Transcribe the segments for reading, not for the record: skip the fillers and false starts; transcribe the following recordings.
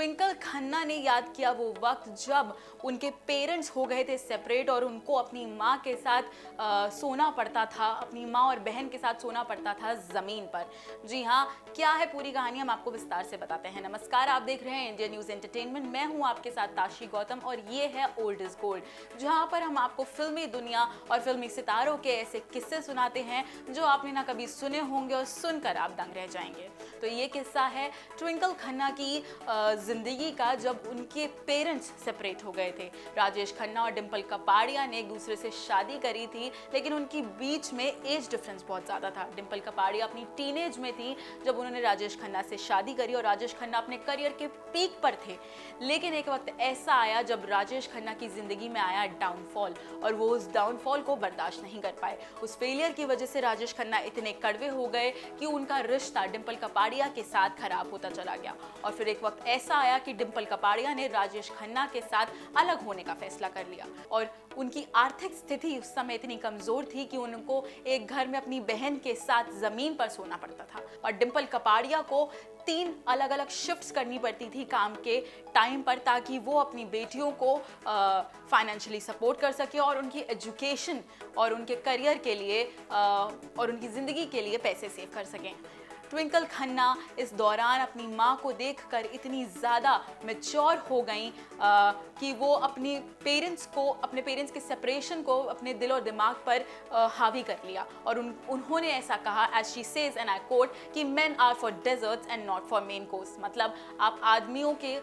ट्विंकल खन्ना ने याद किया वो वक्त जब उनके पेरेंट्स हो गए थे सेपरेट और उनको अपनी माँ के साथ सोना पड़ता था, अपनी माँ और बहन के साथ सोना पड़ता था ज़मीन पर। जी हाँ, क्या है पूरी कहानी हम आपको विस्तार से बताते हैं। नमस्कार, आप देख रहे हैं इंडिया न्यूज़ एंटरटेनमेंट। मैं हूँ आपके साथ ताशी गौतम और ये है ओल्ड इज गोल्ड, जहाँ पर हम आपको फिल्मी दुनिया और फिल्मी सितारों के ऐसे किस्से सुनाते हैं जो आपने ना कभी सुने होंगे और सुनकर आप दंग रह जाएंगे। तो ये किस्सा है ट्विंकल खन्ना की जिंदगी का, जब उनके पेरेंट्स सेपरेट हो गए थे। राजेश खन्ना और डिंपल कपाड़िया ने एक दूसरे से शादी करी थी, लेकिन उनकी बीच में एज डिफरेंस बहुत ज़्यादा था। डिंपल कपाड़िया अपनी टीनेज में थी जब उन्होंने राजेश खन्ना से शादी करी और राजेश खन्ना अपने करियर के पीक पर थे। लेकिन एक वक्त ऐसा आया जब राजेश खन्ना की जिंदगी में आया डाउनफॉल, और वो उस डाउनफॉल को बर्दाश्त नहीं कर पाए। उस फेलियर की वजह से राजेश खन्ना इतने कड़वे हो गए कि उनका रिश्ता डिंपल कपाड़िया के साथ खराब होता चला गया। और फिर एक वक्त ऐसा आया कि डिंपल कपाड़िया ने राजेश खन्ना के साथ अलग होने का फैसला कर लिया। और उनकी आर्थिक स्थिति उस समय इतनी कमजोर थी कि उनको एक घर में अपनी बहन के साथ जमीन पर सोना पड़ता था। और डिंपल कपाड़िया को 3 अलग अलग शिफ्ट्स करनी पड़ती थी काम के टाइम पर, ताकि वो अपनी बेटियों को फाइनेंशियली सपोर्ट कर सके और उनकी एजुकेशन और उनके करियर के लिए और उनकी ज़िंदगी के लिए पैसे सेव कर सकें। ट्विंकल खन्ना इस दौरान अपनी माँ को देखकर इतनी ज़्यादा मैच्योर हो गई कि वो अपने पेरेंट्स के सेपरेशन को अपने दिल और दिमाग पर हावी कर लिया। और उन्होंने ऐसा कहा, as she says and I quote, कि men are for desserts and not for main course. मतलब आप आदमियों के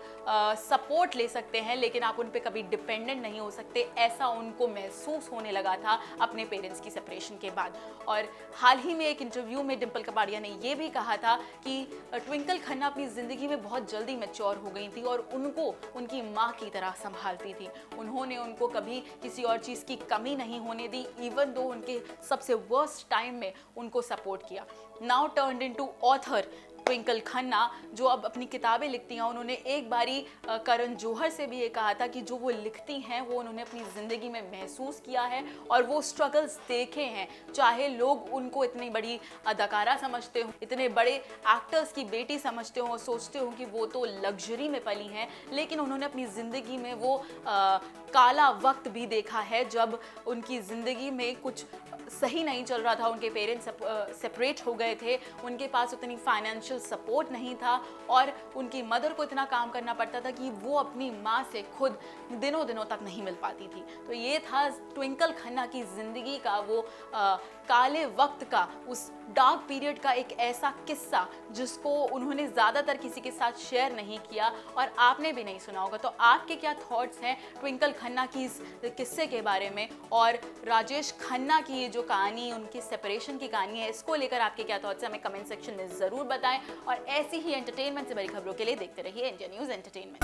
सपोर्ट ले सकते हैं, लेकिन आप उन पर कभी डिपेंडेंट नहीं हो सकते। ऐसा उनको महसूस होने लगा था अपने पेरेंट्स की सेपरेशन के बाद। और हाल ही में एक इंटरव्यू में डिंपल कपाड़िया ने ये भी कहा था कि ट्विंकल खन्ना अपनी जिंदगी में बहुत जल्दी मैच्योर हो गई थी और उनको उनकी माँ की तरह संभालती थी। उन्होंने उनको कभी किसी और चीज़ की कमी नहीं होने दी, इवन दो उनके सबसे वर्स्ट टाइम में उनको सपोर्ट किया। Now turned into author Twinkle Khanna, जो अब अपनी किताबें लिखती हैं, उन्होंने एक बारी करण जौहर से भी ये कहा था कि जो वो लिखती हैं वो उन्होंने अपनी ज़िंदगी में महसूस किया है और वो स्ट्रगल्स देखे हैं। चाहे लोग उनको इतनी बड़ी अदाकारा समझते हो, इतने बड़े एक्टर्स की बेटी समझते हो, सोचते हो कि वो तो लग्जरी में पली हैं, लेकिन उन्होंने अपनी ज़िंदगी में वो काला वक्त भी देखा है जब उनकी ज़िंदगी में कुछ सही नहीं चल रहा था। उनके पेरेंट्स सेपरेट हो गए थे, उनके पास उतनी फाइनेंशियल सपोर्ट नहीं था और उनकी मदर को इतना काम करना पड़ता था कि वो अपनी माँ से खुद दिनों दिनों तक नहीं मिल पाती थी। तो ये था ट्विंकल खन्ना की ज़िंदगी का वो काले वक्त का, उस डार्क पीरियड का एक ऐसा किस्सा जिसको उन्होंने ज़्यादातर किसी के साथ शेयर नहीं किया और आपने भी नहीं सुना होगा। तो आपके क्या थॉट्स हैं ट्विंकल खन्ना की इस किस्से के बारे में, और राजेश खन्ना की ये जो कहानी, उनकी सेपरेशन की कहानी है, इसको लेकर आपके क्या थॉट्स हैं हमें कमेंट सेक्शन में ज़रूर बताएं। और ऐसी ही एंटरटेनमेंट से बड़ी खबरों के लिए देखते रहिए इंडिया न्यूज़ एंटरटेनमेंट।